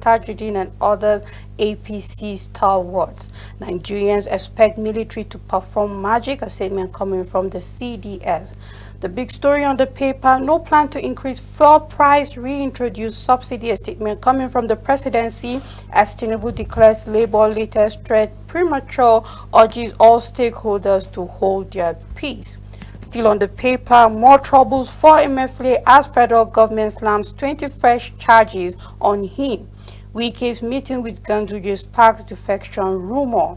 Tajuddin and others APC stalwarts. Nigerians expect military to perform magic, a statement coming from the CDS. The big story on the paper, no plan to increase fuel price, reintroduce subsidy, a statement coming from the presidency as Tinubu declares Labour latest threat premature, urges all stakeholders to hold their peace. Still on the paper, more troubles for Emefiele as federal government slams 20 fresh charges on him. Wike's meeting with Ganduje sparks defection rumor.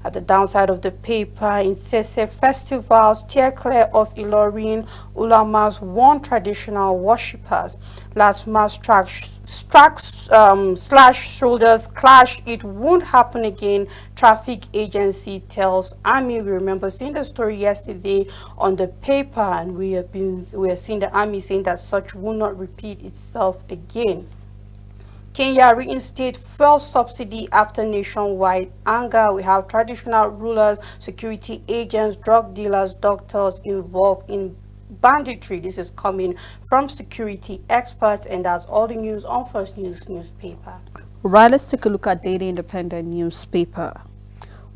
At the downside of the paper, incessant festivals steer clear of Ilorin, Ulama's warn traditional worshippers. Last mass slash shoulders clash. It won't happen again. Traffic agency tells army. We remember seeing the story yesterday on the paper, and we are seeing the army saying that such will not repeat itself again. Kenya reinstate fuel subsidy after nationwide anger. We have traditional rulers, security agents, drug dealers, doctors involved in banditry. This is coming from security experts, and that's all the news on First News newspaper. Right, let's take a look at Daily Independent newspaper.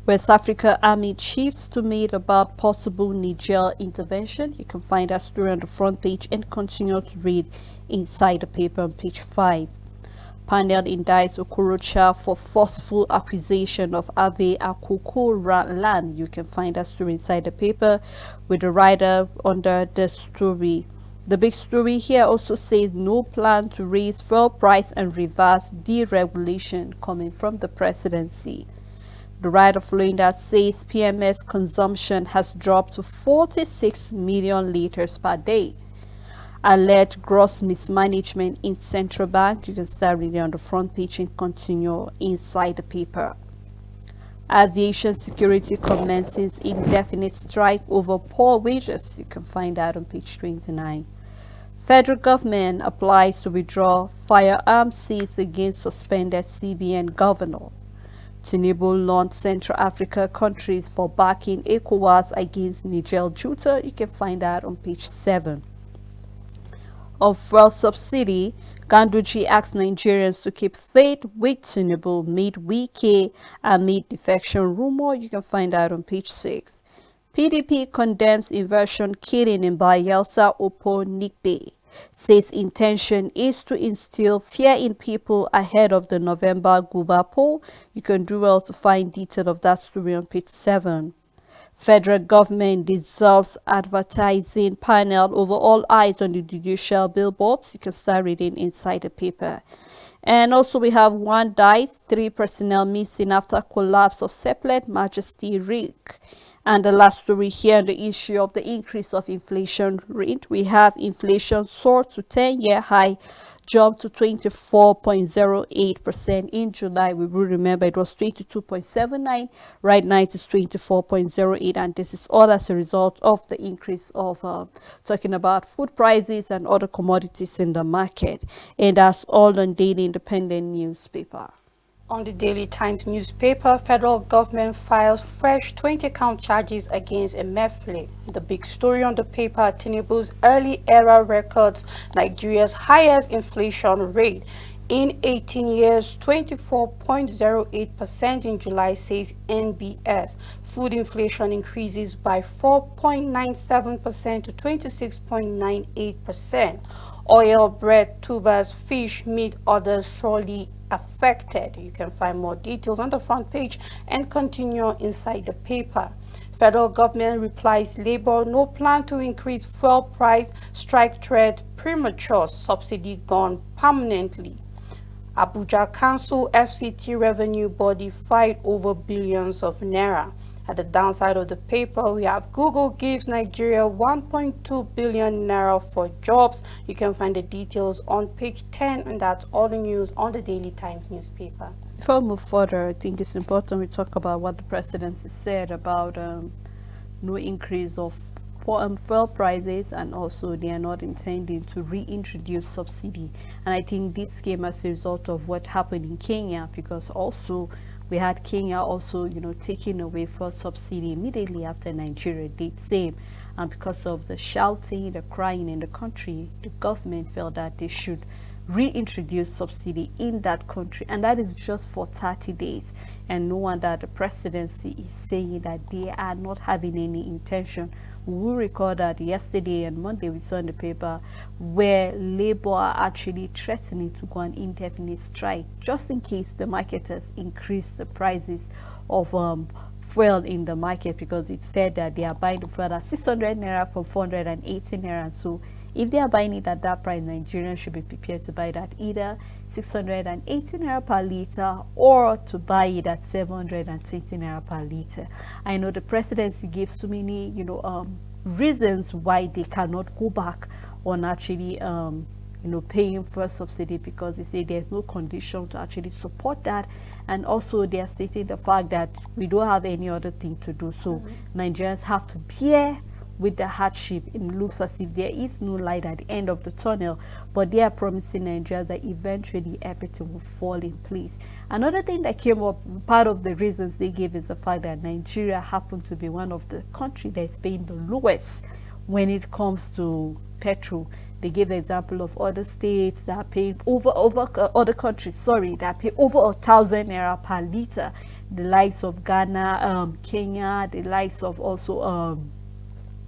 West Africa Army chiefs to meet about possible Niger intervention. You can find that story on the front page and continue to read inside the paper on page 5. Panel indicts Okorocha for forceful acquisition of Ave Akoko land. You can find that story inside the paper with the writer under the story. The big story here also says no plan to raise fuel price and reverse deregulation coming from the presidency. The writer following that says PMS consumption has dropped to 46 million liters per day. Alleged gross mismanagement in central bank. You can start reading on the front page and continue inside the paper. Aviation security commences indefinite strike over poor wages. You can find that on page 29. Federal government applies to withdraw firearms seized against suspended CBN governor. Tinubu launched Central Africa countries for backing ECOWAS against Niger junta. You can find that on page 7. Of fuel subsidy, Ganduje asks Nigerians to keep faith with Tinubu mid Wike amid defection rumor. You can find that on page 6. PDP condemns inversion killing in Bayelsa Opo Nikbe. Says intention is to instill fear in people ahead of the November Guba poll. You can do well to find detail of that story on page 7. Federal government dissolves advertising panel over all eyes on the judicial billboards. You can start reading inside the paper. And also we have 1 dies, 3 personnel missing after collapse of Seplet Majesty rig. And the last story here on the issue of the increase of inflation rate. We have inflation soared to 10-year high, jumped to 24.08% in July. We will remember it was 22.79. Right now it is 24.08, and this is all as a result of the increase of talking about food prices and other commodities in the market. And that's all on Daily Independent newspaper. On the Daily Times newspaper, federal government files fresh 20-count charges against Emefiele. The big story on the paper, Tinubu's early era records Nigeria's highest inflation rate in 18 years, 24.08% in July, says NBS. Food inflation increases by 4.97% to 26.98%. Oil, bread, tubers, fish, meat, others sorely affected. You can find more details on the front page and continue inside the paper. Federal government replies Labour no plan to increase fuel price, strike threat premature, subsidy gone permanently. Abuja Council FCT revenue body fight over billions of naira. At the downside of the paper, we have Google gives Nigeria 1.2 billion naira for jobs. You can find the details on page 10, and that's all the news on the Daily Times newspaper. Before we move further, I think it's important we talk about what the presidency said about no increase of fuel prices, and also they are not intending to reintroduce subsidy. And I think this came as a result of what happened in Kenya, because also we had Kenya also, taking away fuel subsidy immediately after Nigeria did same. And because of the shouting, the crying in the country, the government felt that they should reintroduce subsidy in that country, and that is just for 30 days. And no wonder the presidency is saying that they are not having any intention. We will recall that yesterday and Monday we saw in the paper where Labour are actually threatening to go on indefinite strike just in case the marketers increase the prices of fuel in the market, because it said that they are buying the fuel at 600 naira from 480 naira. And so if they are buying it at that price, Nigerians should be prepared to buy that either 680 naira per liter or to buy it at 720 naira per liter. I know the presidency gives so many, reasons why they cannot go back on actually paying for subsidy, because they say there's no condition to actually support that. And also they are stating the fact that we don't have any other thing to do, so Nigerians have to bear with the hardship. It looks as if there is no light at the end of the tunnel, but they are promising Nigerians that eventually everything will fall in place. Another thing that came up, part of the reasons they gave, is the fact that Nigeria happened to be one of the countries that is paying the lowest when it comes to petrol. They gave the example of other states that are paying other countries, sorry, that pay over 1,000 naira per liter. The likes of Ghana, Kenya, the likes of also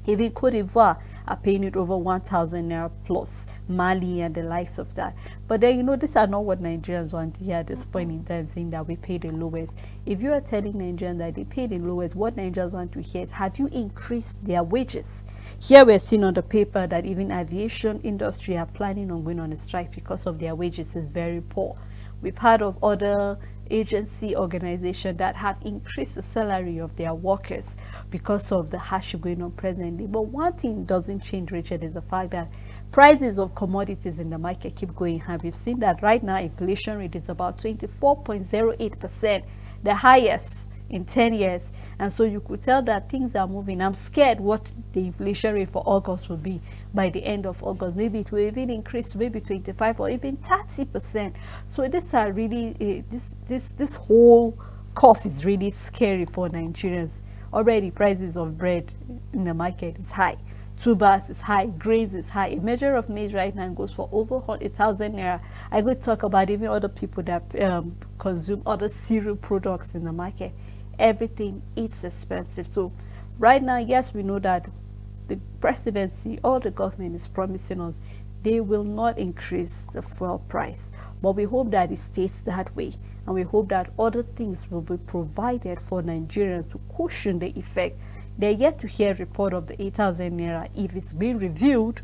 even Cote d'Ivoire are paying it over 1,000 naira plus, Mali and the likes of that. But then, these are not what Nigerians want to hear at this point in time, saying that we pay the lowest. If you are telling Nigerians that they pay the lowest, what Nigerians want to hear is, have you increased their wages? Here we're seeing on the paper that even aviation industry are planning on going on a strike because of their wages is very poor. We've heard of other agency organizations that have increased the salary of their workers because of the hardship going on presently. But one thing doesn't change, Richard, is the fact that prices of commodities in the market keep going high. We've seen that right now inflation rate is about 24.08%, the highest in 10 years. And so you could tell that things are moving. I'm scared what the inflation rate for August will be by the end of August. Maybe it will even increase to maybe 25 or even 30%. So these are really this whole cost is really scary for Nigerians. Already prices of bread in the market is high, tubers is high, grains is high. A measure of maize right now goes for over 1,000 naira. I could talk about even other people that consume other cereal products in the market. Everything is expensive. So right now, yes, we know that the presidency or the government is promising us they will not increase the fuel price, but we hope that it stays that way, and we hope that other things will be provided for Nigerians to cushion the effect. They're yet to hear a report of the 8,000 naira, if it's being reviewed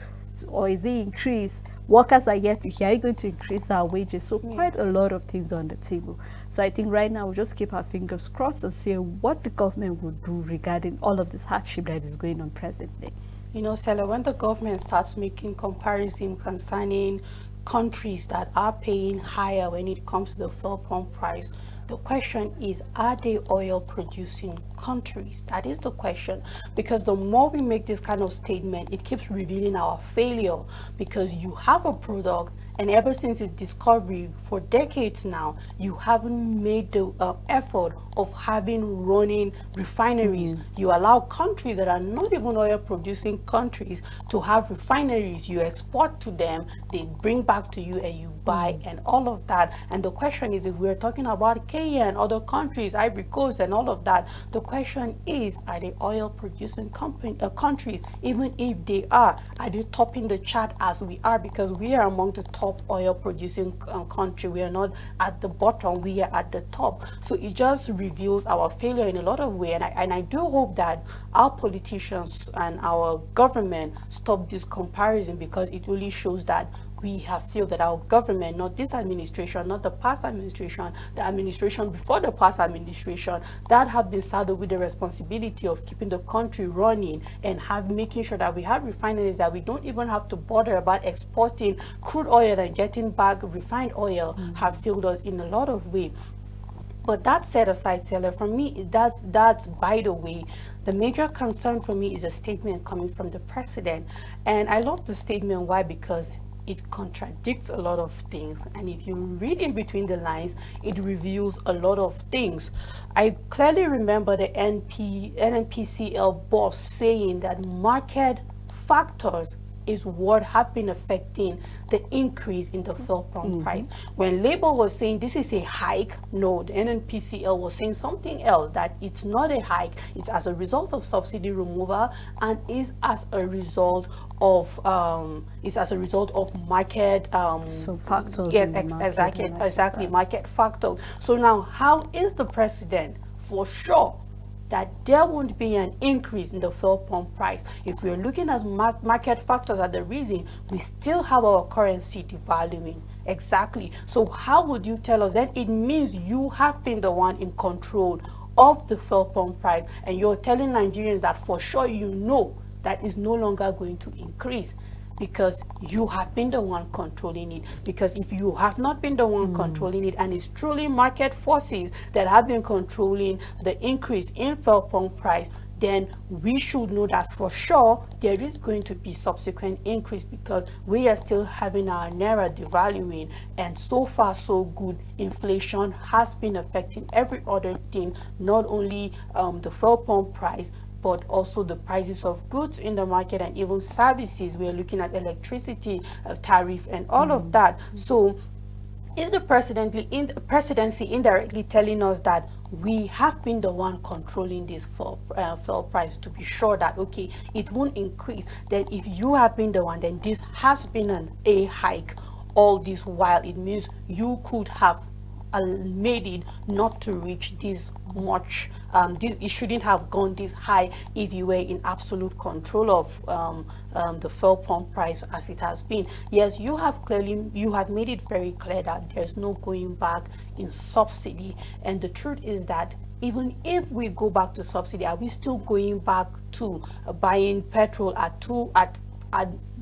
or is it increased. Workers are yet to hear, are you going to increase our wages? So quite a lot of things on the table. So I think right now we'll just keep our fingers crossed and see what the government will do regarding all of this hardship that is going on presently. Stella, when the government starts making comparison concerning countries that are paying higher when it comes to the fuel pump price, the question is, are they oil producing countries? That is the question, because the more we make this kind of statement, it keeps revealing our failure, because you have a product, and ever since its discovery for decades now, you haven't made the effort of having running refineries. You allow countries that are not even oil producing countries to have refineries. You export to them, they bring back to you, and you buy and all of that. And the question is, if we're talking about Kenya and other countries, Ivory Coast and all of that, the question is, are they oil producing countries? Even if they are they topping the chart as we are? Because we are among the top oil producing country. We are not at the bottom, we are at the top. So it just reveals our failure in a lot of ways, and I do hope that our politicians and our government stop this comparison, because it really shows that we have failed, that our government, not this administration, not the past administration, the administration before the past administration, that have been saddled with the responsibility of keeping the country running and making sure that we have refineries, that we don't even have to bother about exporting crude oil and getting back refined oil, have failed us in a lot of ways. But that set aside, Taylor, for me, that's by the way, the major concern for me is a statement coming from the president. And I love the statement. Why? Because it contradicts a lot of things, and if you read in between the lines, it reveals a lot of things. I clearly remember the NNPCL boss saying that market factors is what have been affecting the increase in the fuel pump price. When Labour was saying this is a hike, no, the NNPCL was saying something else, that it's not a hike, it's as a result of subsidy removal and is as a result of market So factors yes, in the market exactly market factors. So now, how is the president for sure that there won't be an increase in the fuel pump price? If we're looking at market factors are the reason, we still have our currency devaluing. Exactly. So how would you tell us? Then it means you have been the one in control of the fuel pump price, and you're telling Nigerians that for sure you know that is no longer going to increase, because you have been the one controlling it. Because if you have not been the one controlling it, and it's truly market forces that have been controlling the increase in fuel pump price, then we should know that for sure there is going to be subsequent increase, because we are still having our naira devaluing, and so far so good. Inflation has been affecting every other thing, not only the fuel pump price, but also the prices of goods in the market and even services. We are looking at electricity tariff and all of that. So is the presidency indirectly telling us that we have been the one controlling this fuel price to be sure that okay, it won't increase? Then if you have been the one, then this has been a hike all this while. It means you could have made it not to reach this much. It shouldn't have gone this high if you were in absolute control of the fuel pump price as it has been. Yes, you had made it very clear that there's no going back in subsidy, and the truth is that even if we go back to subsidy, are we still going back to buying petrol at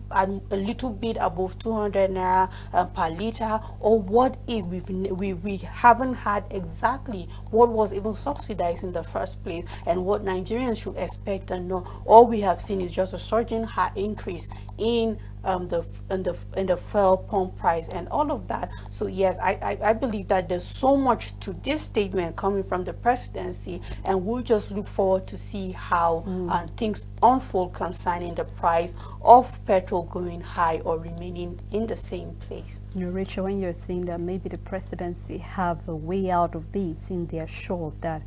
a little bit above 200 naira per liter? Or what if we haven't had exactly what was even subsidized in the first place, and what Nigerians should expect and know? All we have seen is just a surging high increase in the fuel pump price and all of that. So yes, I believe that there's so much to this statement coming from the presidency, and we'll just look forward to see how things unfold concerning the price of petrol going high or remaining in the same place. You know, Rachel, when you're saying that maybe the presidency have a way out of this, and they're sure of that.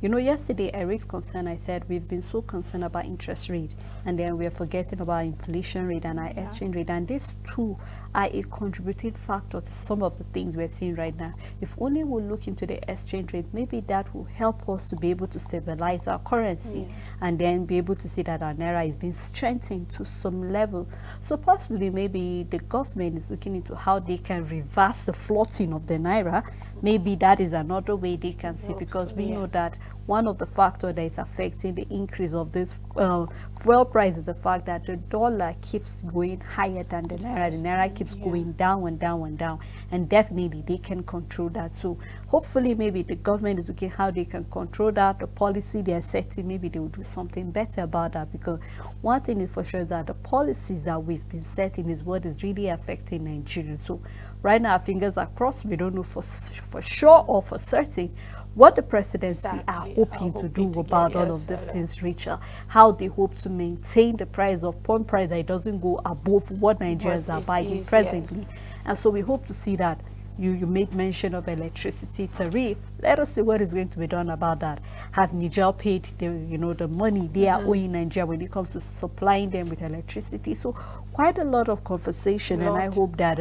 You know, yesterday I raised concern. I said we've been so concerned about interest rate, and then we're forgetting about inflation rate and our exchange rate, and these two are a contributing factor to some of the things we're seeing right now. If only we look into the exchange rate, maybe that will help us to be able to stabilize our currency, and then be able to see that our naira is being strengthened to some level. So possibly maybe the government is looking into how they can reverse the floating of the naira. Maybe that is another way they can see, because we know that one of the factors that is affecting the increase of this fuel price is the fact that the dollar keeps going higher than the naira. The naira keeps going down and down and down, and definitely they can control that. So hopefully maybe the government is looking how they can control that. The policy they are setting, maybe they will do something better about that, because one thing is for sure that the policies that we've been setting is what is really affecting Nigerians. So right now our fingers are crossed. We don't know for sure or for certain what the presidency are hoping to do about all of these things, Rachel. How they hope to maintain the price of pump price that it doesn't go above what Nigerians are buying presently. And so we hope to see that. You made mention of electricity tariff. Let us see what is going to be done about that. Has Niger paid the money they are owing Nigeria when it comes to supplying them with electricity? So quite a lot of conversation, and I hope that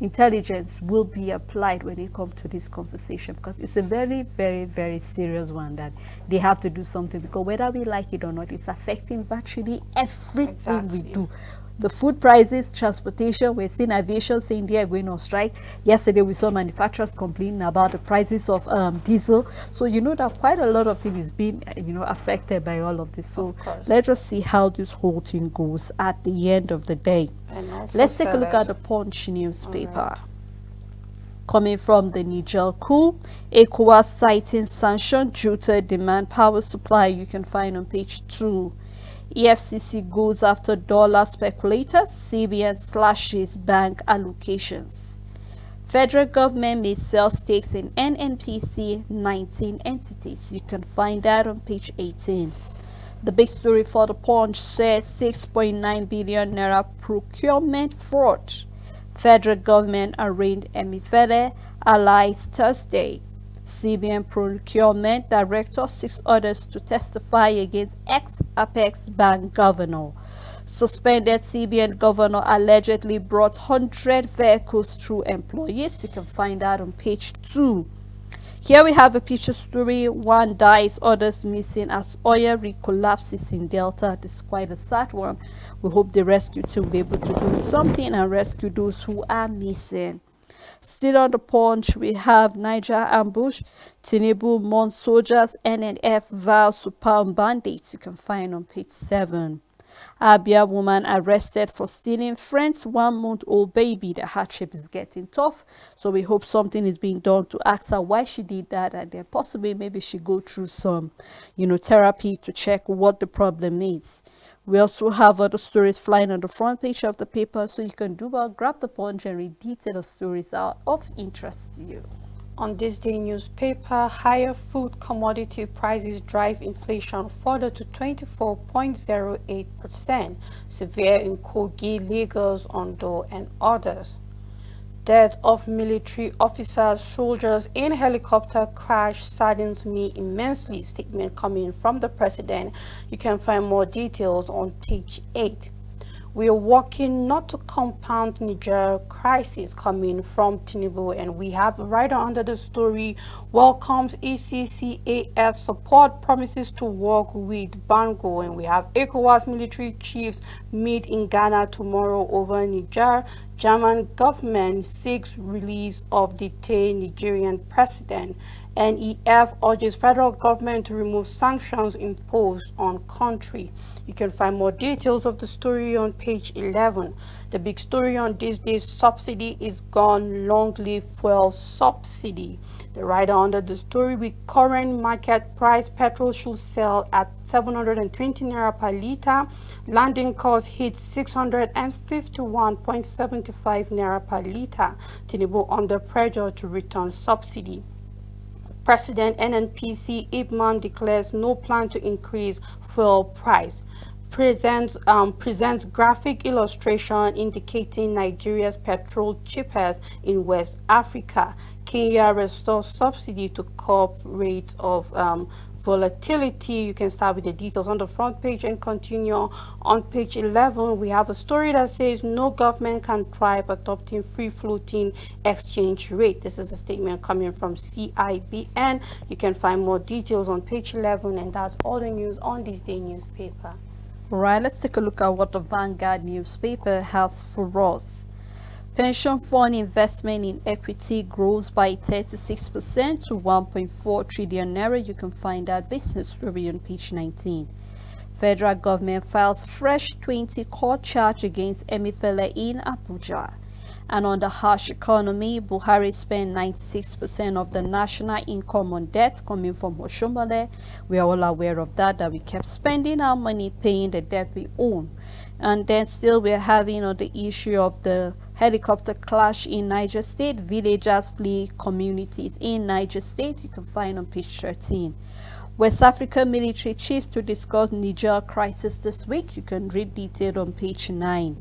intelligence will be applied when it comes to this conversation, because it's a very, very, very serious one that they have to do something, because whether we like it or not, it's affecting virtually everything we do. The food prices, transportation, we're seeing aviation saying they are going on strike. Yesterday we saw manufacturers complaining about the prices of diesel. So you know that quite a lot of things is being affected by all of this. So let's just see how this whole thing goes at the end of the day. Let's take a look at the Punch newspaper. Coming from the Niger coup, ECOWAS citing sanction due to demand power supply. You can find on page 2. EFCC goes after dollar speculators. CBN slashes bank allocations. Federal government may sell stakes in NNPC 19 entities. You can find that on page 18. The big story for the Punch says 6.9 billion naira procurement fraud. Federal government arraigned Emefiele allies Thursday. CBN procurement director 6 others to testify against ex-Apex Bank governor. Suspended CBN governor allegedly brought 100 vehicles through employees. You can find that on page 2. Here we have a picture story. One dies, others missing as oil rig collapses in Delta. This is quite a sad one. We hope the rescue team will be able to do something and rescue those who are missing. Still on the Punch, we have Niger ambush. Tinubu mourns soldiers. NNF vows to pound bandits. You can find on page 7. Abia woman arrested for stealing friend's 1-month-old baby. The hardship is getting tough, so we hope something is being done to ask her why she did that, and then possibly maybe she go through some, therapy to check what the problem is. We also have other stories flying on the front page of the paper, so you can do well, grab the Punch and read detailed stories are of interest to you. On this day newspaper, higher food commodity prices drive inflation further to 24.08%, severe in Kogi, Lagos, Ondo, and others. Death of military officers, soldiers in helicopter crash saddens me immensely. Statement coming from the president. You can find more details on page 8. We are working not to compound Niger crisis, coming from Tinubu, and we have right under the story, welcomes ECCAS support, promises to work with Bango, and we have ECOWAS military chiefs meet in Ghana tomorrow over Niger. German government seeks release of detained Nigerian president. NEF urges federal government to remove sanctions imposed on country. You can find more details of the story on page 11. The big story on this day's subsidy is gone, long live fuel subsidy. The writer under the story, with current market price, petrol should sell at 720 naira per liter. Landing cost hits 651.75 naira per liter. Tinubu under pressure to return subsidy. President NNPC Ipman declares no plan to increase fuel price. Presents graphic illustration indicating Nigeria's petrol cheapest in West Africa. Kenya restores subsidy to curb rates of volatility. You can start with the details on the front page and continue on page 11. We have a story that says no government can thrive adopting free floating exchange rate. This is a statement coming from CIBN. You can find more details on page 11, and that's all the news on this day newspaper. Right, let's take a look at what the Vanguard newspaper has for us. Pension fund investment in equity grows by 36% to 1.4 trillion naira. You can find that business story on page 19. Federal government files fresh 20 court charge against Emefiele in Abuja. And on the harsh economy, Buhari spent 96% of the national income on debt coming from Oshomole. We are all aware of that we kept spending our money paying the debt we own. And then still we're having on the issue of the helicopter clash in Niger State. Villagers flee communities in Niger State. You can find on page 13. West African military chiefs to discuss Niger crisis this week. You can read detailed on page 9.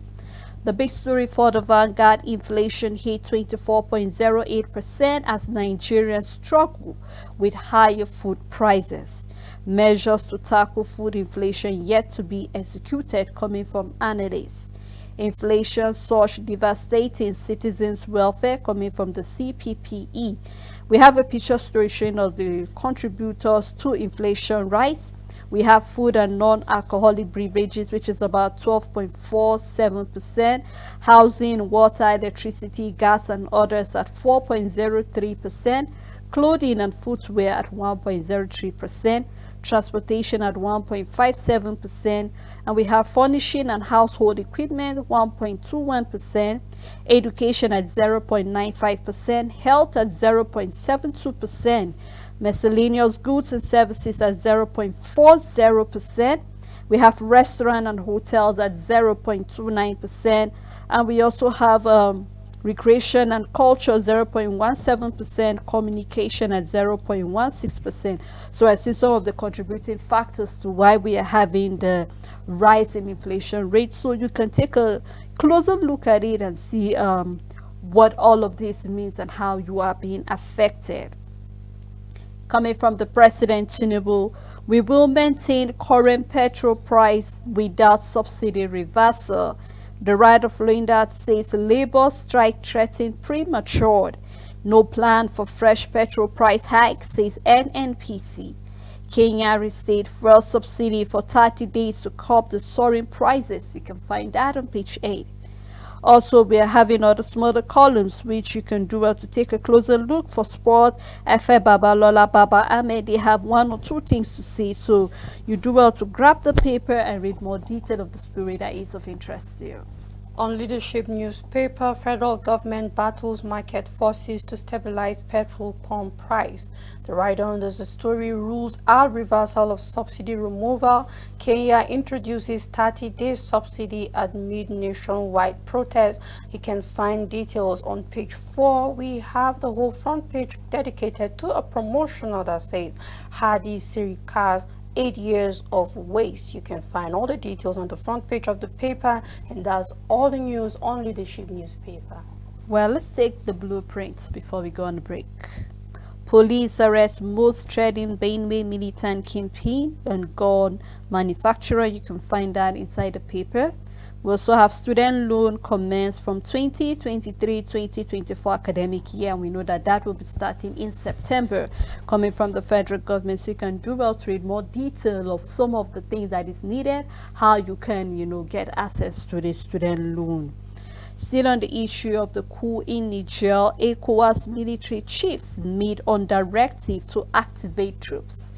The big story for the Vanguard, inflation hit 24.08% as Nigerians struggle with higher food prices. Measures to tackle food inflation yet to be executed coming from analysts. Inflation surge devastating citizens' welfare coming from the CPPE. We have a picture story showing of the contributors to inflation rise. We have food and non-alcoholic beverages, which is about 12.47%. Housing, water, electricity, gas, and others at 4.03%. Clothing and footwear at 1.03%. Transportation at 1.57%. And we have furnishing and household equipment 1.21%. Education at 0.95%. Health at 0.72%. Miscellaneous goods and services at 0.40%. We have restaurant and hotels at 0.29%. And we also have Recreation and culture 0.17%, communication at 0.16%. So I see some of the contributing factors to why we are having the rise in inflation rate. So you can take a closer look at it and see what all of this means and how you are being affected. Coming from the President Tinubu, we will maintain current petrol price without subsidy reversal. The writer following that says labor strike threatened premature. No plan for fresh petrol price hike, says NNPC. Kenya restate fuel subsidy for 30 days to curb the soaring prices. You can find that on page 8. Also, we are having other smaller columns which you can do well to take a closer look. For sports, Efe Babalola, Baba Ahmed, they have one or two things to say. So you do well to grab the paper and read more detail of the story that is of interest to you. On Leadership newspaper, federal government battles market forces to stabilize petrol pump price. The writer under the story rules out reversal of subsidy removal. Kenya introduces 30-day subsidy amid nationwide protest. You can find details on page 4. We have the whole front page dedicated to a promotional that says Hadi Sirika's 8 years of waste. You can find all the details on the front page of the paper, and that's all the news on Leadership newspaper. Well, let's take the blueprint before we go on the break. Police arrest most trading Benway militant kingpin and gun manufacturer. You can find that inside the paper. We also have student loan commence from 2023-2024 academic year, and we know that that will be starting in September, coming from the federal government. So you can do well to read more detail of some of the things that is needed, how you can, get access to the student loan. Still on the issue of the coup in Niger, ECOWAS military chiefs meet on directive to activate troops.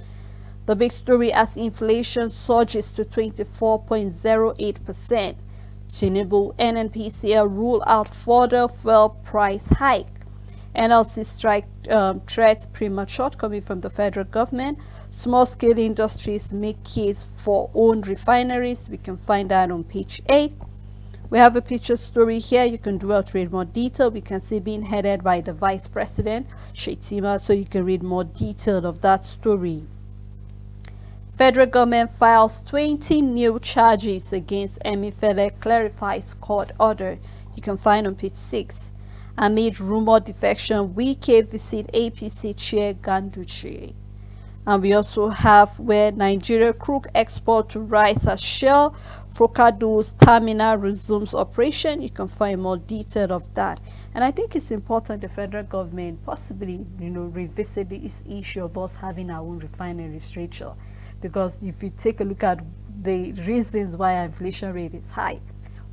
The big story as inflation surges to 24.08%. Tinubu NNPCL rule out further fuel price hike. NLC strike threats premature coming from the federal government. Small-scale industries make case for own refineries. We can find that on page 8. We have a picture story here. You can dwell to read more detail. We can see being headed by the Vice President, Shetima, so you can read more detail of that story. Federal government files 20 new charges against Emefiele, clarifies court order. You can find on page 6. Amid rumor defection, Wike visit APC chair Ganduchi. And we also have where Nigeria crude export to rise as Shell Forcados terminal resumes operation. You can find more detail of that. And I think it's important the federal government possibly, revisit this issue of us having our own refineries, Rachel. Because if you take a look at the reasons why our inflation rate is high,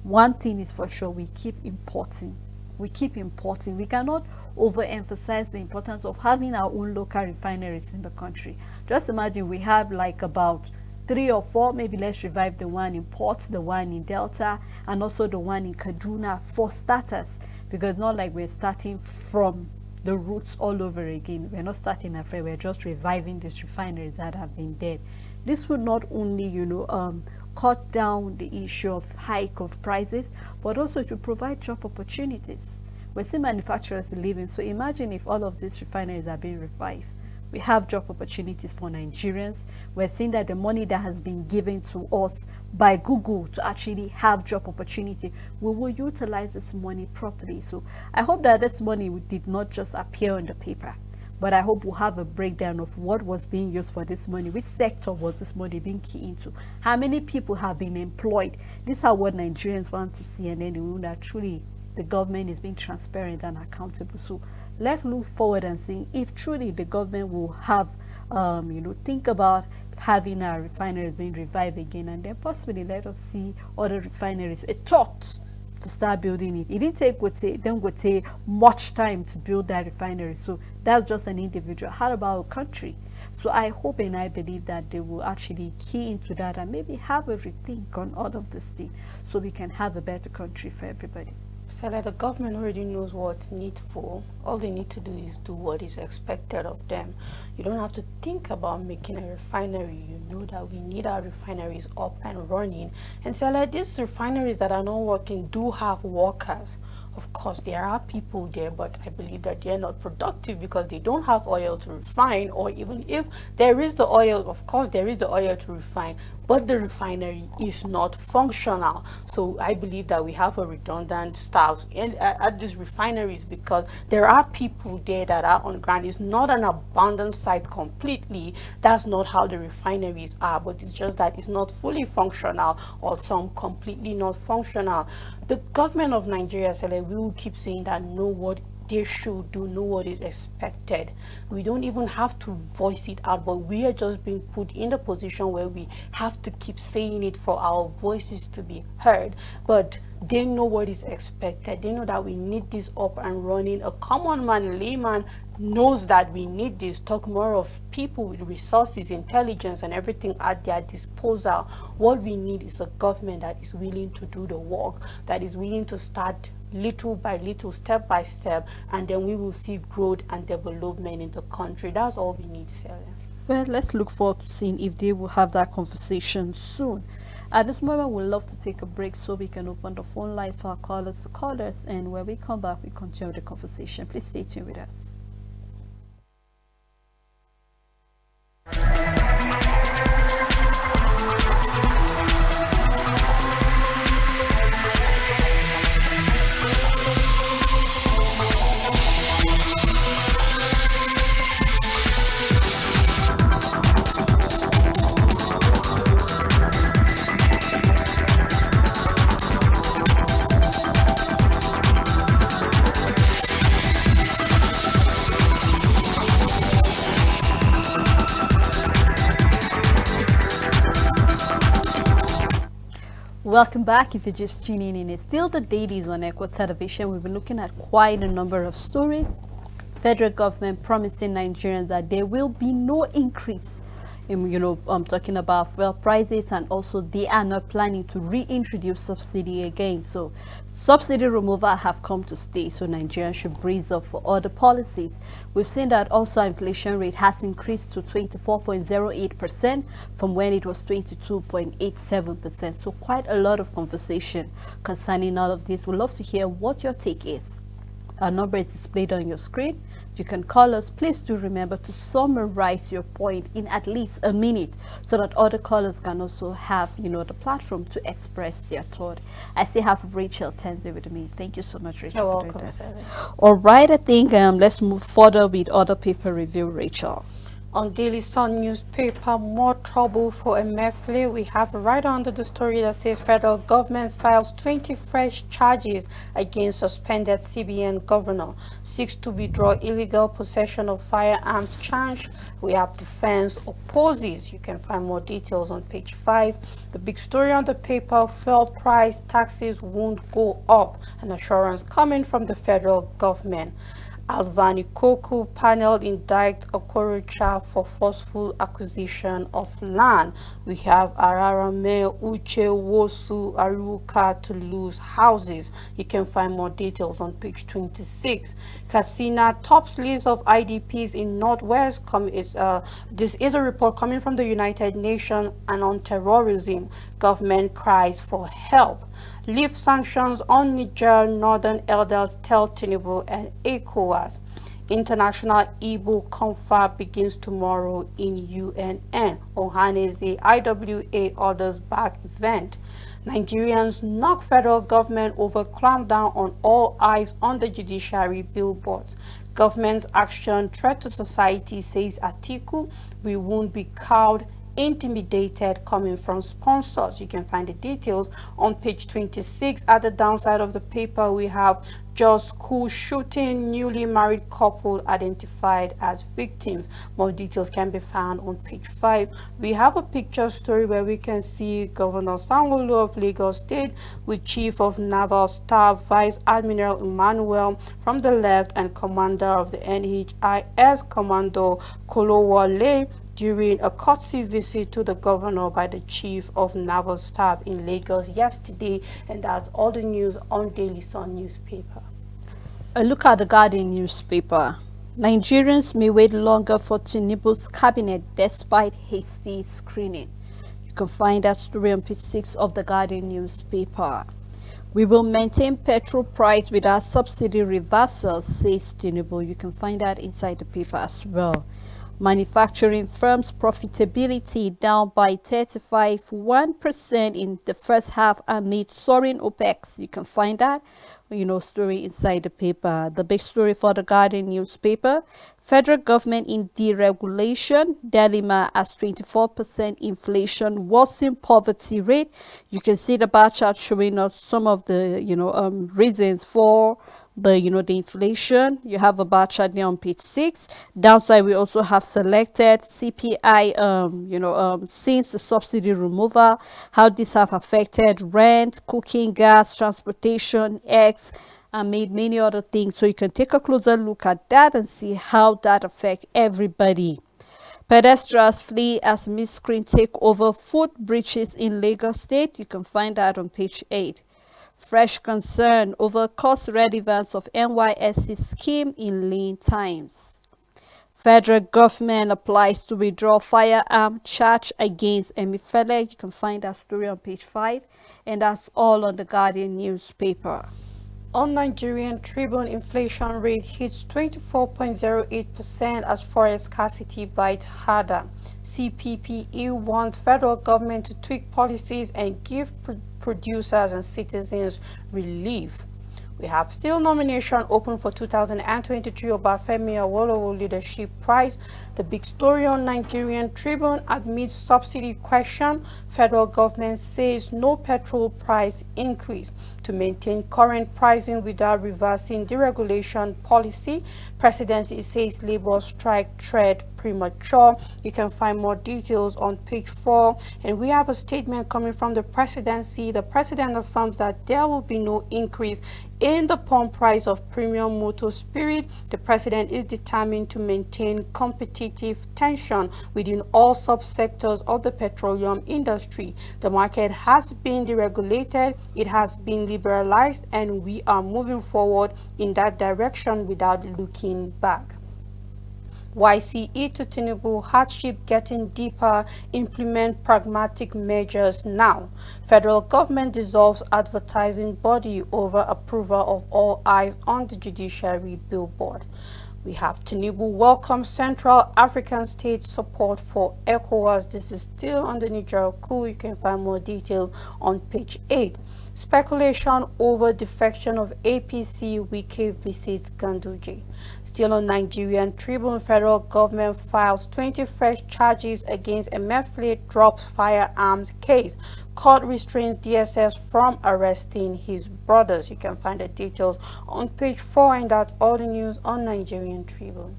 one thing is for sure, we keep importing. We cannot overemphasize the importance of having our own local refineries in the country. Just imagine we have like about 3 or 4, maybe let's revive the one in Port, the one in Delta, and also the one in Kaduna for starters. Because not like we're starting from the roots all over again. We're not starting afresh, we're just reviving these refineries that have been dead. This would not only, cut down the issue of hike of prices, but also it will provide job opportunities. We're seeing manufacturers leaving, so imagine if all of these refineries are being revived. We have job opportunities for Nigerians. We're seeing that the money that has been given to us by Google to actually have job opportunity, we will utilize this money properly. So I hope that this money did not just appear on the paper, but I hope we'll have a breakdown of what was being used for this money, which sector was this money being key into, how many people have been employed. These are what Nigerians want to see, and then we know that truly the government is being transparent and accountable. So let's look forward and see if truly the government will have, think about having our refineries being revived again, and then possibly let us see other refineries a thought to start building it. It didn't take much time to build that refinery, so that's just an individual. How about a country? So I hope and I believe that they will actually key into that and maybe have a rethink on all of this thing, so we can have a better country for everybody. So like the government already knows what's needful. All they need to do is do what is expected of them. You don't have to think about making a refinery. You know that we need our refineries up and running. And so like these refineries that are not working do have workers. Of course, there are people there, but I believe that they're not productive because they don't have oil to refine, or even if there is the oil, of course, there is the oil to refine, but the refinery is not functional. So I believe that we have a redundant staff at these refineries because there are people there that are on ground. It's not an abandoned site completely. That's not how the refineries are, but it's just that it's not fully functional or some completely not functional. The government of Nigeria said we will keep saying that know what they should do, know what is expected. We don't even have to voice it out, but we are just being put in the position where we have to keep saying it for our voices to be heard. But they know what is expected. They know that we need this up and running. A common man, a layman, knows that we need this. Talk more of people with resources, intelligence, and everything at their disposal. What we need is a government that is willing to do the work, that is willing to start little by little, step by step, and then we will see growth and development in the country. That's all we need, Sarah. Well, let's look forward to seeing if they will have that conversation soon. At this moment, we'd love to take a break so we can open the phone lines for our callers to call us, and when we come back, we continue the conversation. Please stay tuned with us. Welcome back. If you're just tuning in, it's still the Dailies on Echo Television. We've been looking at quite a number of stories. Federal government promising Nigerians that there will be no increase in, I'm talking about fuel prices, and also they are not planning to reintroduce subsidy again. So subsidy removal have come to stay, so Nigerians should brace up for other policies. We've seen that also inflation rate has increased to 24.08% from when it was 22.87%. So quite a lot of conversation concerning all of this. We'd love to hear what your take is. Our number is displayed on your screen. You can call us. Please do remember to summarize your point in at least a minute so that other callers can also have, the platform to express their thought. I still have Rachel Tenzi with me. Thank you so much, Rachel. You're welcome, Sarah. All right, I think let's move further with other paper review, Rachel. On Daily Sun newspaper, more trouble for Emefiele. We have right under the story that says federal government files 20 fresh charges against suspended CBN governor. Seeks to withdraw illegal possession of firearms charge. We have defense opposes. You can find more details on page 5. The big story on the paper, fuel price taxes won't go up. An assurance coming from the federal government. Alvani Koku panel indict Okorocha for forceful acquisition of land. We have Ararame, Uche, Wosu, Aruka to lose houses. You can find more details on page 26. Katsina tops list of IDPs in Northwest. This is a report coming from the United Nations and on terrorism. Government cries for help. Lift sanctions on Niger, Northern elders tell Tinubu and ECOWAS. International Igbo Confer begins tomorrow in UNN. Ohaneze IWA orders back event. Nigerians knock federal government over clampdown on all eyes on the judiciary billboards. Government's action threat to society, says Atiku. We won't be cowed, intimidated, coming from sponsors. You can find the details on page 26. At the downside of the paper, we have just school shooting, newly married couple identified as victims. More details can be found on page 5. We have a picture story where we can see Governor Sanwo-Olu of Lagos State with Chief of Naval Staff Vice Admiral Emmanuel from the left and Commander of the NHIS Commando Kolowole during a courtesy visit to the governor by the Chief of Naval Staff in Lagos yesterday. And that's all the news on Daily Sun newspaper. A look at the Guardian newspaper. Nigerians may wait longer for Tinubu's cabinet despite hasty screening. You can find that story on page 6 of the Guardian newspaper. We will maintain petrol price without subsidy reversal, says Tinubu. You can find that inside the paper as well. Manufacturing firms' profitability down by 35.1% in the first half amid soaring OPEX. You can find that, story inside the paper. The big story for the Guardian newspaper: federal government in deregulation, dilemma as 24% inflation worsen poverty rate. You can see the bar chart showing us some of the reasons for the inflation. You have a bar chart there on page 6. Downside, we also have selected CPI since the subsidy removal, how this have affected rent, cooking gas, transportation, eggs, and made many other things. So you can take a closer look at that and see how that affects everybody. Pedestrians flee as miscreants take over foot bridges in Lagos State. You can find that on page 8. Fresh concern over cost relevance of NYSC scheme in lean times. Federal government applies to withdraw firearm charge against Emifele. You can find that story on page 5. And that's all on the Guardian newspaper. On Nigerian Tribune, inflation rate hits 24.08% as fuel scarcity bites harder. CPPE wants federal government to tweak policies and give producers and citizens relief. We have still nomination open for 2023 Obafemi Awolowo Leadership Prize. The big story on Nigerian Tribune: amid subsidy question, federal government says no petrol price increase to maintain current pricing without reversing deregulation policy. Presidency says labor strike threat premature. You can find more details on page 4. And we have a statement coming from the presidency. The president affirms that there will be no increase in the pump price of premium motor spirit. The president is determined to maintain competitive tension within all subsectors of the petroleum industry. The market has been deregulated, it has been liberalized, and we are moving forward in that direction without looking back. YCE to Tinubu: hardship getting deeper, implement pragmatic measures now. Federal government dissolves advertising body over approval of all eyes on the judiciary billboard. We have Tinubu welcomes Central African States support for ECOWAS. This is still on the Niger coup. You can find more details on page 8. Speculation over defection of APC, Wike visits Ganduje. Still on Nigerian Tribune, federal government files 20 fresh charges against Emefiele, drops firearms case. Court restrains DSS from arresting his brothers. You can find the details on page 4, and that's all the news on Nigerian Tribune.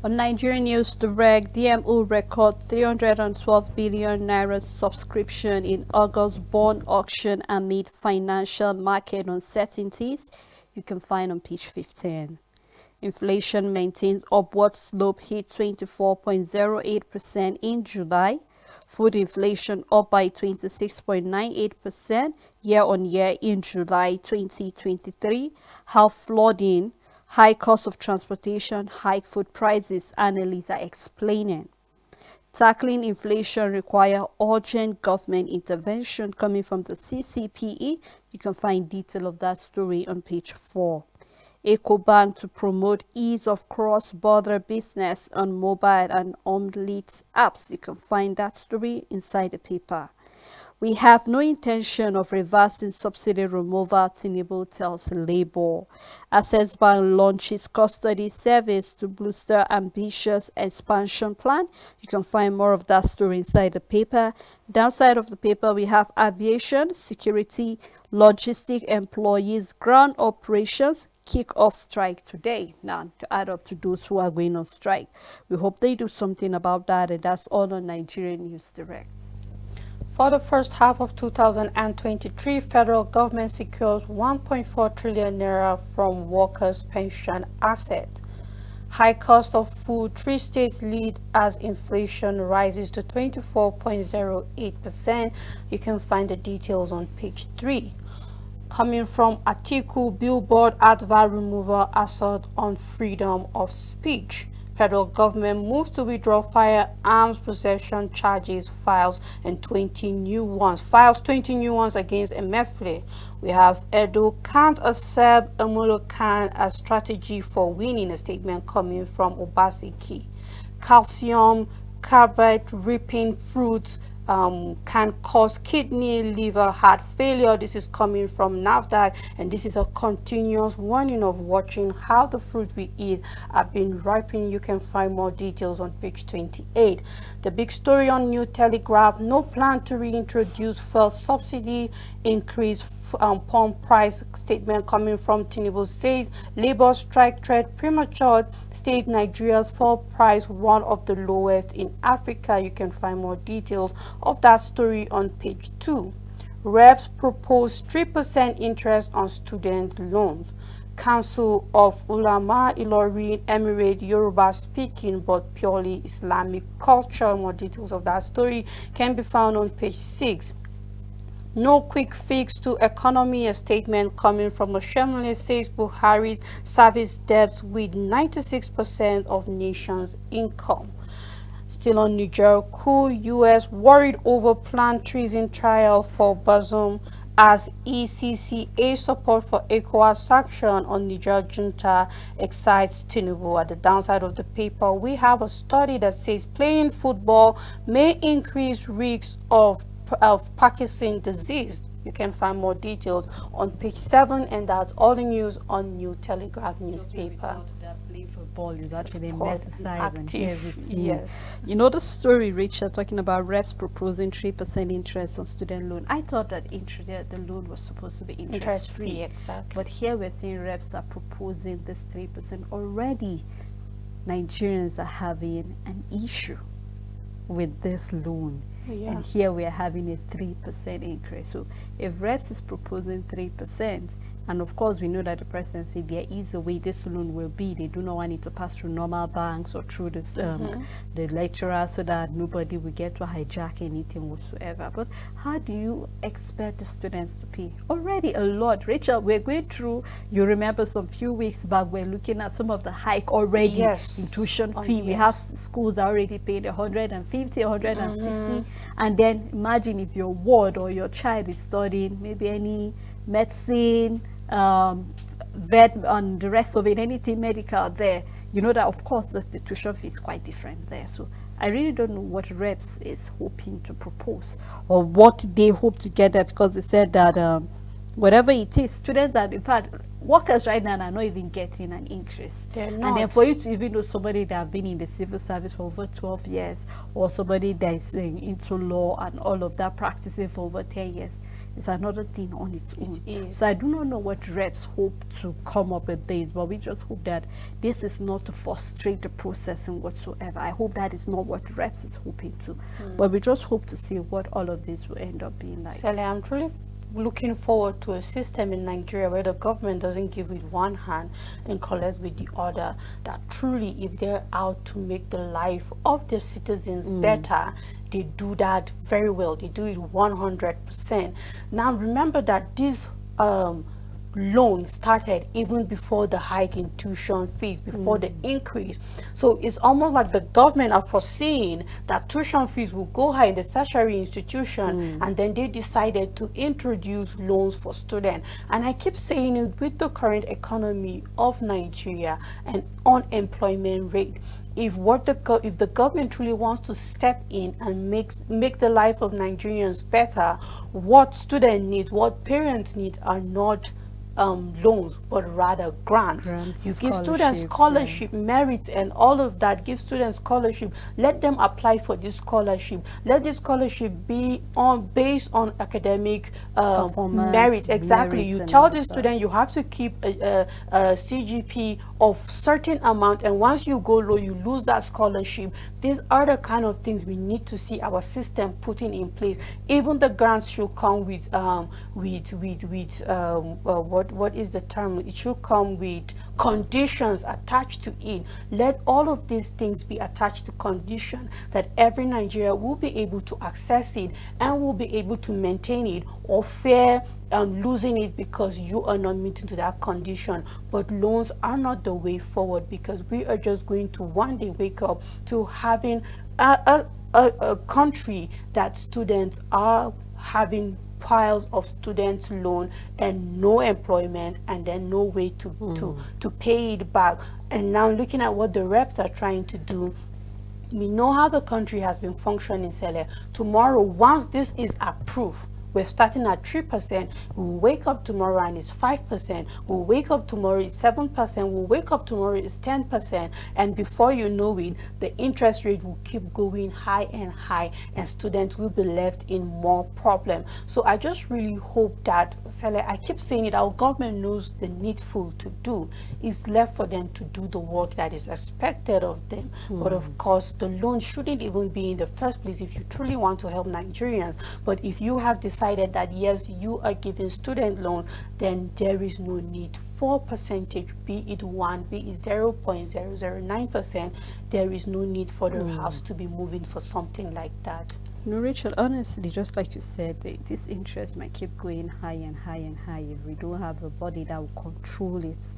On Nigerian News Direct, DMO records 312 billion naira subscription in August bond auction amid financial market uncertainties. You can find on page 15. Inflation maintains upward slope, hit 24.08% in July. Food inflation up by 26.98% year-on-year in July 2023. How flooding, high cost of transportation, high food prices, analysts are explaining. Tackling inflation require urgent government intervention, coming from the CCPE. You can find detail of that story on page 4. EcoBank to promote ease of cross-border business on mobile and omlet apps. You can find that story inside the paper. We have no intention of reversing subsidy removal, Tinubu tells Labour. Access Bank launches custody service to booster ambitious expansion plan. You can find more of that story inside the paper. Downside of the paper, we have aviation, security, logistic employees, ground operations, kick-off strike today. Now, to add up to those who are going on strike, we hope they do something about that, and that's all on Nigerian News Direct. For the first half of 2023, federal government secures 1.4 trillion naira from workers' pension asset. High cost of food, 3 states lead as inflation rises to 24.08%. You can find the details on page 3. Coming from Atiku, billboard advert removal assault on freedom of speech. Federal government moves to withdraw firearms possession charges, files 20 new ones against Emefiele. We have Edo can't accept Omolokan as strategy for winning, a statement coming from Obaseki. Calcium carbide reaping fruits can cause kidney, liver, heart failure. This is coming from NAFDAC, and this is a continuous warning of watching how the fruit we eat are being ripened. You can find more details on page 28. The big story on New Telegraph: no plan to reintroduce fuel subsidy, increase pump price. Statement coming from Tinubu says labor strike threat premature. State Nigeria's fuel price one of the lowest in Africa. You can find more details of that story on page 2. Reps propose 3% interest on student loans. Council of Ulama Ilorin Emirate Yoruba speaking but purely Islamic culture. More details of that story can be found on page 6. No quick fix to economy, a statement coming from Oshemole says Buhari's service debt with 96% of nation's income. Still on Niger coup, U.S. worried over planned treason trial for Bazoum as ECCA support for ECOWAS sanction on Niger junta excites Tinubu. At the downside of the paper, we have a study that says playing football may increase risks of Parkinson's disease. You can find more details on page 7, and that's all the news on New Telegraph newspaper. Play football is actually Sport exercise and active, everything. yes. You know the story, Richard, talking about reps proposing 3% interest on student loan. I thought that the loan was supposed to be interest free. Exactly. But here we're seeing reps are proposing this 3%. Already, Nigerians are having an issue with this loan. Yeah. And here we are having a 3% increase. So if reps is proposing 3%, and of course we know that the president said there is a way this loan will be. They do not want it to pass through normal banks or through this, the lecturer, so that nobody will get to hijack anything whatsoever. But how do you expect the students to pay? Already a lot. Rachel, we're going through, you remember some few weeks back, we're looking at some of the hike already. Yes. In tuition fee. We Yes. have schools that already paid 150, 160. And then imagine if your ward or your child is studying maybe any medicine, vet, and the rest of it, anything medical there. You know that of course the tuition fee is quite different there. So I really don't know what reps is hoping to propose or what they hope to get there, because they said that whatever it is, students are, in fact, workers right now are not even getting an increase. They're And not. then for you to even know somebody that have been in the civil service for over 12 years, or somebody that is into law and all of that, practicing for over 10 years, it's another thing on its own. is. So I do not know what reps hope to come up with this, but we just hope that this is not to frustrate the processing whatsoever. I hope that is not what reps is hoping to. But we just hope to see what all of this will end up being like. Sally, I'm truly looking forward to a system in Nigeria where the government doesn't give with one hand and collect with the other. That truly, if they're out to make the life of their citizens better, they do that very well. They do it 100%. Now, remember that this loan started even before the hike in tuition fees, before the increase. So it's almost like the government are foreseeing that tuition fees will go high in the tertiary institution, and then they decided to introduce loans for students. And I keep saying it, with the current economy of Nigeria and unemployment rate, if the government truly wants to step in and make the life of Nigerians better, what students need, what parents need are not loans, but rather grants. You give students scholarship, merits, and all of that. Give students scholarship. Let them apply for this scholarship. Let this scholarship be based on academic merit. Exactly. You tell the student you have to keep a CGP of certain amount, and once you go low, you lose that scholarship. These are the kind of things we need to see our system putting in place. Even the grants should come with what what is the term? It should come with conditions attached to it. Let all of these things be attached to condition that every Nigerian will be able to access it and will be able to maintain it, or fear losing it because you are not meeting to that condition. But loans are not the way forward, because we are just going to one day wake up to having a country that students are having piles of students loan and no employment, and then no way to pay it back. And now looking at what the reps are trying to do, we know how the country has been functioning, Sele. Tomorrow, once this is approved, we're starting at 3%. We'll wake up tomorrow and it's 5%. We'll wake up tomorrow it's 7%. We'll wake up tomorrow it's 10%. And before you know it, the interest rate will keep going high and high, and students will be left in more problem. So I just really hope that, Sele, I keep saying it, our government knows the needful to do. It's left for them to do the work that is expected of them. But of course, the loan shouldn't even be in the first place if you truly want to help Nigerians. But if you have decided that yes, you are giving student loan, then there is no need for percentage, be it 1, be it 0.009%. There is no need for the house to be moving for something like that. No, Rachel, honestly, just like you said, this interest might keep going high and high and high if we don't have a body that will control it,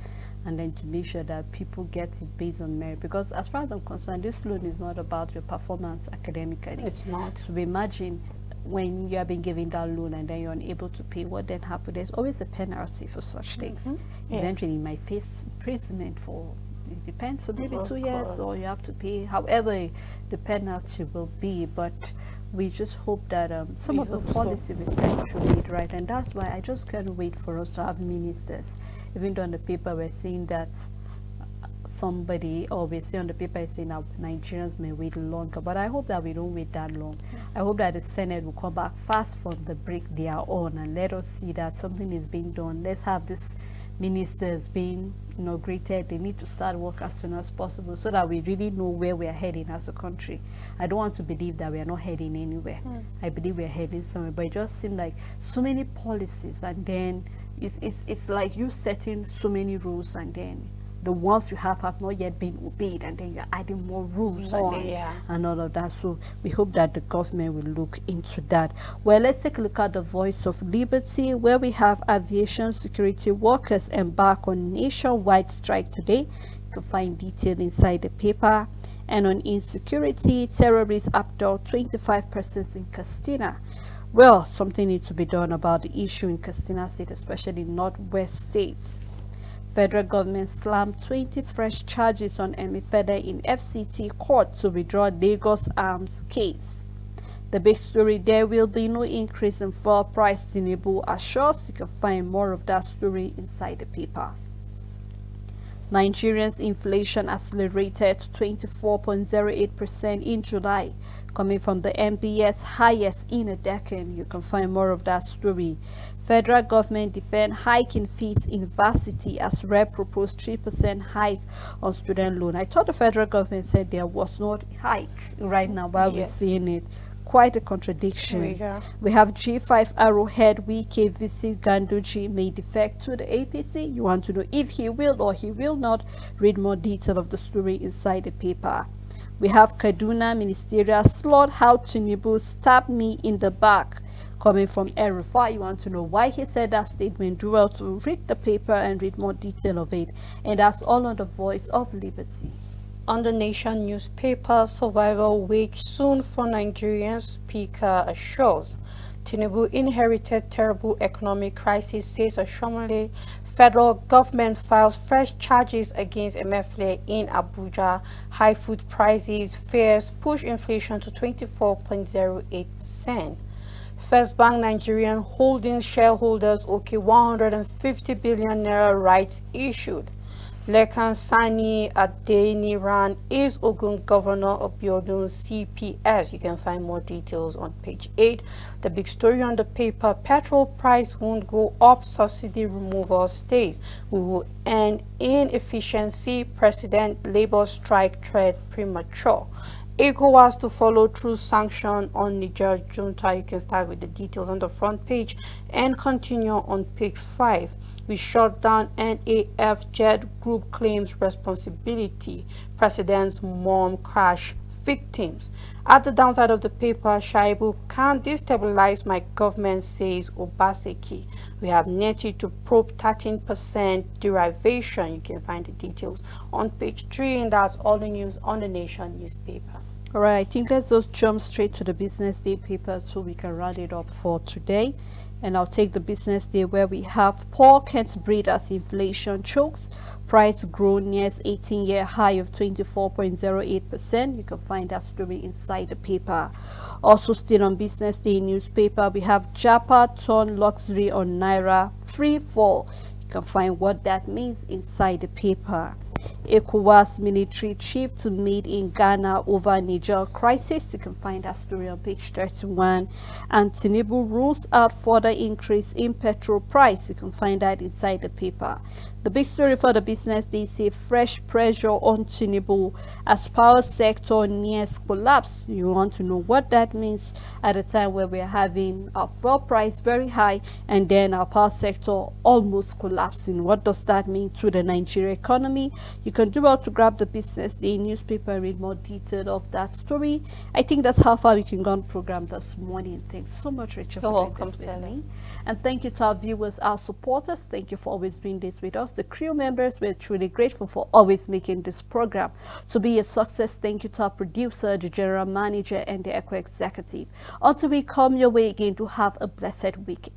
and then to make sure that people get it based on merit. Because as far as I'm concerned, this loan is not about your performance academically. It's not. So imagine when you have been given that loan and then you're unable to pay, what then happens? There's always a penalty for such things. Yes. Eventually you might face imprisonment for, it depends, so maybe Of 2 years, course. or you have to pay however the penalty will be. But we just hope that some We of the hope so. policy we set should be right, and that's why I just can't wait for us to have ministers. Even though on the paper we're saying that somebody, or we see on the paper is saying that Nigerians may wait longer, but I hope that we don't wait that long. I hope that the Senate will come back fast from the break they are on and let us see that something is being done. Let's have this ministers being inaugurated. They need to start work as soon as possible so that we really know where we are heading as a country. I don't want to believe that we are not heading anywhere. I believe we are heading somewhere, but it just seems like so many policies, and then it's like you setting so many rules, and then the ones you have not yet been obeyed, and then you're adding more rules and all of that. So we hope that the government will look into that. Well, let's take a look at the Voice of Liberty, where we have aviation security workers embark on nationwide strike today. You can find detail inside the paper. And on insecurity, terrorists abduct 25 persons in Castina. Well, something needs to be done about the issue in Castina State, especially northwest states. Federal government slammed 20 fresh charges on Emifede in FCT court to withdraw Lagos arms case. The big story: there will be no increase in fuel price, Tinubu assures. You can find more of that story inside the paper. Nigerians' inflation accelerated to 24.08% in July, coming from the MPS highest in a decade. You can find more of that story. Federal government defend hike in fees in varsity as Rep proposed 3% hike on student loan. I thought the federal government said there was no hike right now, but we're seeing it. Quite a contradiction. We have G5 Arrowhead Wike visit Ganduchi may defect to the APC. You want to know if he will or he will not? Read more detail of the story inside the paper. We have Kaduna ministerial slot, how Tinubu stabbed me in the back, coming from Erufai. You want to know why he said that statement? Do well to read the paper and read more detail of it. And that's all on the Voice of Liberty. On the Nation newspaper, survival wage soon for Nigerian speaker assures. Tinubu inherited terrible economic crisis, says Oshomole. Federal government files fresh charges against Emefiele in Abuja. High food prices, fears push inflation to 24.08%. First Bank Nigerian Holdings shareholders okay 150 billion naira rights issued. Lekan Sani Adeniran is Ogun Governor of Biodun CPS. You can find more details on page 8. The big story on the paper: petrol price won't go up, subsidy removal stays. We will end inefficiency, President Labour strike threat premature. ECOWAS to follow through sanction on Niger junta. You can start with the details on the front page and continue on page 5. We shut down NAF jet group claims responsibility. President's mom crash victims. At the downside of the paper, Shaibu can't destabilize my government, says Obaseki. We have netted to probe 13% derivation. You can find the details on page 3, and that's all the news on the Nation newspaper. All right, I think let's just jump straight to the Business Day paper so we can round it up for today. And I'll take the Business Day where we have Paul Kent breed as inflation chokes. Price grow near 18-year high of 24.08%. You can find that story inside the paper. Also still on Business Day newspaper, we have Japa turn luxury on Naira free fall. You can find what that means inside the paper. ECOWAS military chief to meet in Ghana over Niger crisis. You can find that story on page 31. And Tinubu rules out further increase in petrol price. You can find that inside the paper. The big story for the Business Day is fresh pressure on Tinubu as power sector nears collapse. You want to know what that means at a time where we're having our fuel price very high and then our power sector almost collapsing. What does that mean to the Nigeria economy? You can do well to grab the Business Day newspaper and read more detail of that story. I think that's how far we can go on program this morning. Thanks so much, Rachel, You're for welcome, doing this with Sally. me. And thank you to our viewers, our supporters. Thank you for always doing this with us. The crew members, we're truly grateful for always making this program to be a success. Thank you to our producer, the general manager, and the Eco executive. Until we come your way again, to have a blessed week.